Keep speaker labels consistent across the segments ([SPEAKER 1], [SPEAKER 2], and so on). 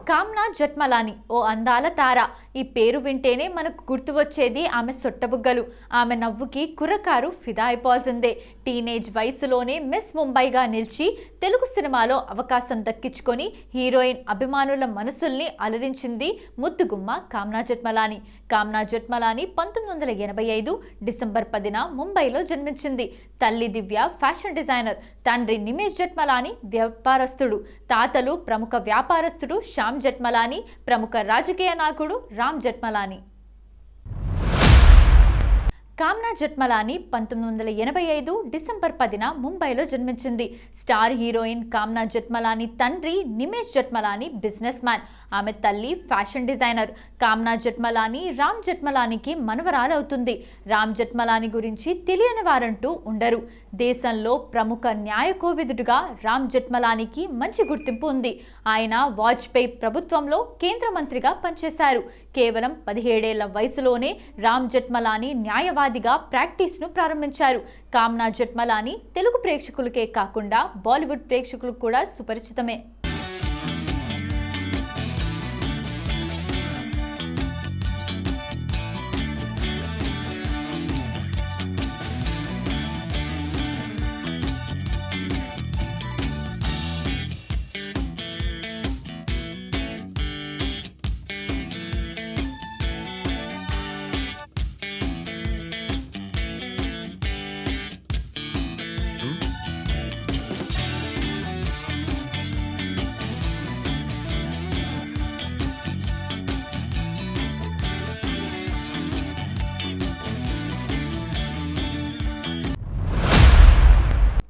[SPEAKER 1] కామ్నా జట్మలాని ఓ అందాల తార. ఈ పేరు వింటేనే మనకు గుర్తు వచ్చేది ఆమె సొట్టబుగ్గలు. ఆమె నవ్వుకి కుర్రకారు ఫిదా అయిపోవాల్సిందే. టీనేజ్ వయసులోనే మిస్ ముంబైగా నిలిచి తెలుగు సినిమాలో అవకాశం దక్కించుకొని హీరోయిన్ అభిమానుల మనసుల్ని అలరించింది ముద్దుగుమ్మ కామ్నా జట్మలాని. కామ్నా జట్మలాని 1985 డిసెంబర్ 10న ముంబైలో జన్మించింది. తల్లి దివ్య ఫ్యాషన్ డిజైనర్, తండ్రి నిమేష్ జట్మలాని వ్యాపారస్తుడు, తాతలు ప్రముఖ వ్యాపారస్తుడు శ్యామ్ జట్మలాని, ప్రముఖ రాజకీయ నాయకుడు రామ్ జట్మలాని. కామ్నా జట్మలాని 1985 డిసెంబర్ 10న ముంబైలో జన్మించింది. స్టార్ హీరోయిన్ కామ్నా జట్మలాని తండ్రి నిమేష్ జట్మలాని బిజినెస్ మ్యాన్, ఆమె తల్లి ఫ్యాషన్ డిజైనర్. కామ్నా జట్మలాని రామ్ జట్మలానికి మనవరాలవుతుంది. రామ్ జట్మలాని గురించి తెలియని వారంటూ ఉండరు. దేశంలో ప్రముఖ న్యాయ కోవిదుడిగా రామ్ జట్మలానికి మంచి గుర్తింపు ఉంది. ఆయన వాజ్పేయి ప్రభుత్వంలో కేంద్ర మంత్రిగా పనిచేశారు. కేవలం 17 ఏళ్ల వయసులోనే రామ్ జట్మలాని న్యాయవాదిగా ప్రాక్టీస్ను ప్రారంభించారు. కామ్నా జట్మలాని తెలుగు ప్రేక్షకులకే కాకుండా బాలీవుడ్ ప్రేక్షకులకు కూడా సుపరిచితమే.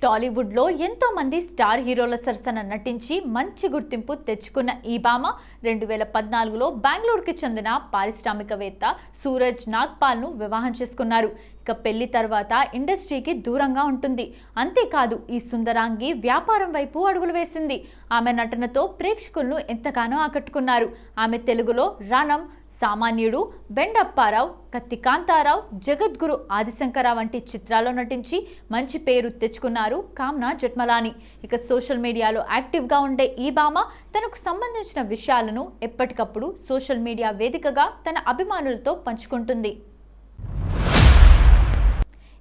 [SPEAKER 1] టాలీవుడ్లో ఎంతో మంది స్టార్ హీరోల సరసన నటించి మంచి గుర్తింపు తెచ్చుకున్న ఈ భామ 2014లో బెంగళూరుకి చెందిన పారిశ్రామికవేత్త సూరజ్ నాగ్పాల్ను వివాహం చేసుకున్నారు. ఇక పెళ్లి తర్వాత ఇండస్ట్రీకి దూరంగా ఉంటుంది. అంతేకాదు ఈ సుందరాంగి వ్యాపారం వైపు అడుగులు వేసింది. ఆమె నటనతో ప్రేక్షకులను ఎంతగానో ఆకట్టుకున్నారు. ఆమె తెలుగులో రణం, సామాన్యుడు, బెండప్పారావు, కత్తి కాంతారావు, జగద్గురు ఆదిశంకర వంటి చిత్రాల్లో నటించి మంచి పేరు తెచ్చుకున్నారు కామ్నా జట్మలాని. ఇక సోషల్ మీడియాలో యాక్టివ్గా ఉండే ఈ భామ తనకు సంబంధించిన విషయాలను ఎప్పటికప్పుడు సోషల్ మీడియా వేదికగా తన అభిమానులతో పంచుకుంటుంది.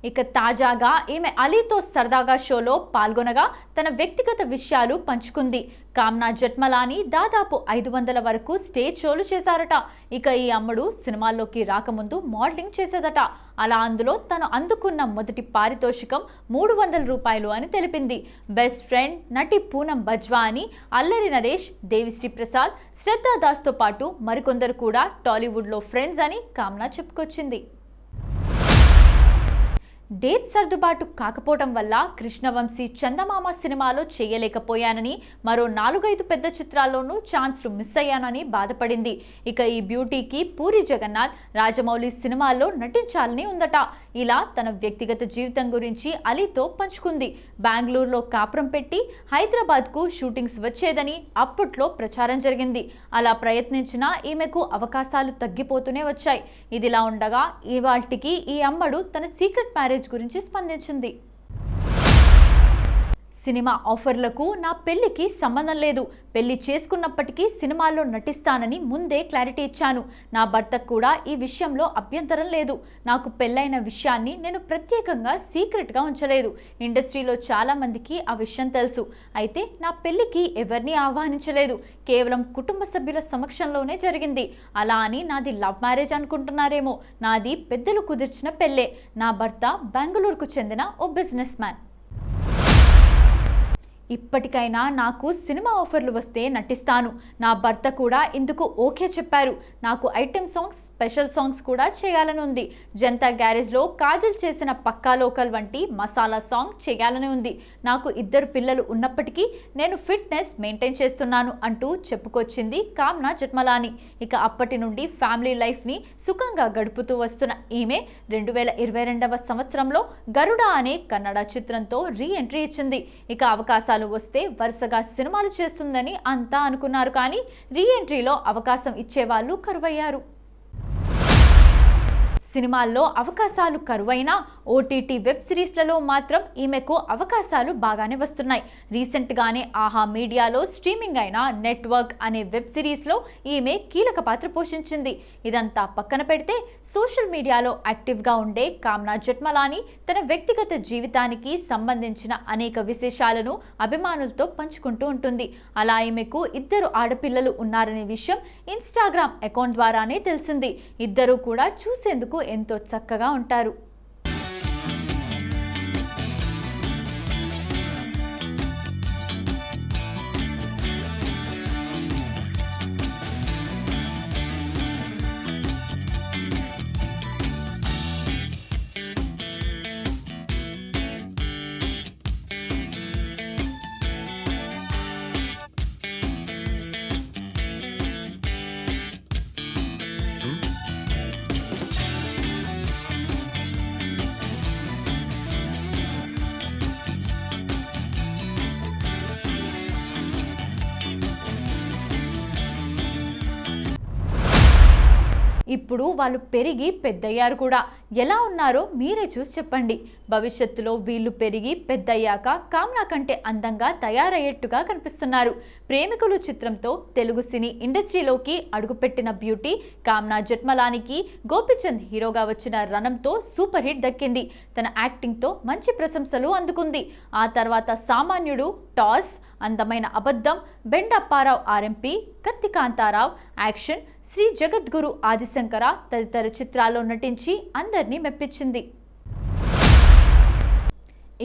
[SPEAKER 1] ఇక తాజాగా ఈమె అలీతో సరదాగా షోలో పాల్గొనగా తన వ్యక్తిగత విషయాలు పంచుకుంది. కామ్నా జట్మలాని దాదాపు 500 వరకు స్టేజ్ షోలు చేశారట. ఇక ఈ అమ్మడు సినిమాల్లోకి రాకముందు మోడలింగ్ చేసేదట. అలా అందులో తను అందుకున్న మొదటి పారితోషికం 300 రూపాయలు అని తెలిపింది. బెస్ట్ ఫ్రెండ్ నటి పూనం బజ్వా అని, అల్లరి నరేష్, దేవిశ్రీ ప్రసాద్, శ్రద్ధా దాస్తో పాటు మరికొందరు కూడా టాలీవుడ్లో ఫ్రెండ్స్ అని కామ్నా చెప్పుకొచ్చింది. డేట్ సర్దుబాటు కాకపోవడం వల్ల కృష్ణవంశీ చందమామ సినిమాలో చేయలేకపోయానని, మరో 4-5 పెద్ద చిత్రాల్లోనూ ఛాన్స్లు మిస్ అయ్యానని బాధపడింది. ఇక ఈ బ్యూటీకి పూరి జగన్నాథ్, రాజమౌళి సినిమాల్లో నటించాలని ఉందట. ఇలా తన వ్యక్తిగత జీవితం గురించి అలీతో పంచుకుంది. బెంగళూరులో కాపురం పెట్టి హైదరాబాద్కు షూటింగ్స్ వచ్చేదని అప్పట్లో ప్రచారం జరిగింది. అలా ప్రయత్నించినా ఈమెకు అవకాశాలు తగ్గిపోతూనే వచ్చాయి. ఇదిలా ఉండగా ఇవాల్టికి ఈ అమ్మడు తన సీక్రెట్ మ్యారేజ్ గురించి స్పందించింది. సినిమా ఆఫర్లకు నా పెళ్లికి సంబంధం లేదు. పెళ్లి చేసుకున్నప్పటికీ సినిమాల్లో నటిస్తానని ముందే క్లారిటీ ఇచ్చాను. నా భర్తకు కూడా ఈ విషయంలో అభ్యంతరం లేదు. నాకు పెళ్ళైన విషయాన్ని నేను ప్రత్యేకంగా సీక్రెట్గా ఉంచలేదు. ఇండస్ట్రీలో చాలా మందికి ఆ విషయం తెలుసు. అయితే నా పెళ్లికి ఎవరిని ఆహ్వానించలేదు. కేవలం కుటుంబ సభ్యుల సమక్షంలోనే జరిగింది. అలా అని నాది లవ్ మ్యారేజ్ అనుకుంటున్నారేమో. నాది పెద్దలు కుదిర్చిన పెళ్ళే. నా భర్త బెంగళూరుకు చెందిన ఓ బిజినెస్ మ్యాన్. ఇప్పటికైనా నాకు సినిమా ఆఫర్లు వస్తే నటిస్తాను. నా భర్త కూడా ఇందుకు ఓకే చెప్పారు. నాకు ఐటెం సాంగ్స్, స్పెషల్ సాంగ్స్ కూడా చేయాలని ఉంది. జనతా గ్యారేజ్లో కాజల్ చేసిన పక్కా లోకల్ వంటి మసాలా సాంగ్ చేయాలని ఉంది. నాకు 2 పిల్లలు ఉన్నప్పటికీ నేను ఫిట్నెస్ మెయింటైన్ చేస్తున్నాను అంటూ చెప్పుకొచ్చింది కామ్నా జట్మలాని. ఇక అప్పటి నుండి ఫ్యామిలీ లైఫ్ని సుఖంగా గడుపుతూ వస్తున్న ఈమె 2022వ సంవత్సరంలో గరుడ అనే కన్నడ చిత్రంతో రీ ఎంట్రీ ఇచ్చింది. ఇక అవకాశాలు వస్తే వరుసగా సినిమాలు చేస్తుందని అంతా అనుకున్నారు. కానీ రీ ఎంట్రీలో అవకాశం ఇచ్చేవాళ్ళు కరువయ్యారు. సినిమాల్లో అవకాశాలు కరువైనా ఓటీటీ వెబ్ సిరీస్లలో మాత్రం ఈమెకు అవకాశాలు బాగానే వస్తున్నాయి. రీసెంట్గానే ఆహా మీడియాలో స్ట్రీమింగ్ అయిన నెట్వర్క్ అనే వెబ్ సిరీస్లో ఈమె కీలక పాత్ర పోషించింది. ఇదంతా పక్కన పెడితే సోషల్ మీడియాలో యాక్టివ్గా ఉండే కామ్నా జెఠ్మలానీ తన వ్యక్తిగత జీవితానికి సంబంధించిన అనేక విశేషాలను అభిమానులతో పంచుకుంటూ ఉంటుంది. అలా ఈమెకు 2 ఆడపిల్లలు ఉన్నారనే విషయం ఇన్స్టాగ్రామ్ అకౌంట్ ద్వారానే తెలిసింది. ఇద్దరూ కూడా చూసేందుకు ఎంతో చక్కగా ఉంటారు. ఇప్పుడు వాళ్ళు పెరిగి పెద్దయ్యారు కూడా. ఎలా ఉన్నారో మీరే చూసి చెప్పండి. భవిష్యత్తులో వీళ్ళు పెరిగి పెద్దయ్యాక కామ్నా కంటే అందంగా తయారయ్యేట్టుగా కనిపిస్తున్నారు. ప్రేమికులు చిత్రంతో తెలుగు సినీ ఇండస్ట్రీలోకి అడుగుపెట్టిన బ్యూటీ కామ్నా జెఠ్మలానీకి గోపీచంద్ హీరోగా వచ్చిన రణంతో సూపర్ హిట్ దక్కింది. తన యాక్టింగ్తో మంచి ప్రశంసలు అందుకుంది. ఆ తర్వాత సామాన్యుడు, టాస్, అందమైన అబద్ధం, బెండప్పారావు ఆర్ఎంపీ, కత్తి కాంతారావు, యాక్షన్, శ్రీ జగద్గురు ఆదిశంకర తదితర చిత్రాల్లో నటించి అందరినీ మెప్పించింది.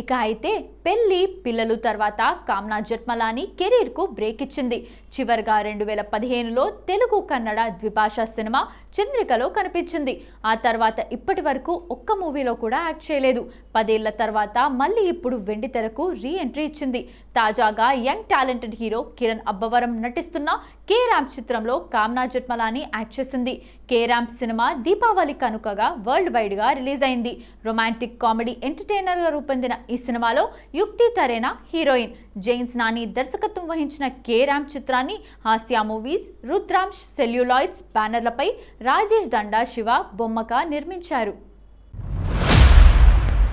[SPEAKER 1] ఇక అయితే పెళ్లి పిల్లలు తర్వాత కామ్నా జెఠ్మలానీ కెరీర్కు బ్రేక్ ఇచ్చింది. చివరిగా 2015లో తెలుగు కన్నడ ద్విభాషా సినిమా చంద్రికలో కనిపించింది. ఆ తర్వాత ఇప్పటి వరకు ఒక్క మూవీలో కూడా యాక్ట్ చేయలేదు. 10 ఏళ్ల తర్వాత మళ్ళీ ఇప్పుడు వెండితెరకు రీ ఎంట్రీ ఇచ్చింది. తాజాగా young talented hero Kiran Abbavaram నటిస్తున్న కే ర్యాంప్ చిత్రంలో కామ్నా జెఠ్మలానీ యాక్ట్ చేసింది. కే ర్యాంప్ సినిమా దీపావళి కనుకగా వరల్డ్ వైడ్ గా రిలీజ్ అయింది. రొమాంటిక్ కామెడీ ఎంటర్టైనర్ గా రూపొందిన ఈ సినిమాలో యుక్తి తరేనా హీరోయిన్. జైన్స్ నాని దర్శకత్వం వహించిన కే ర్యాంప్ చిత్రాన్ని హాస్య మూవీస్, రుద్రాంశ్ సెల్యులాయిడ్స్ బ్యానర్లపై రాజేష్ దండా శివ బొమ్మక నిర్మించారు.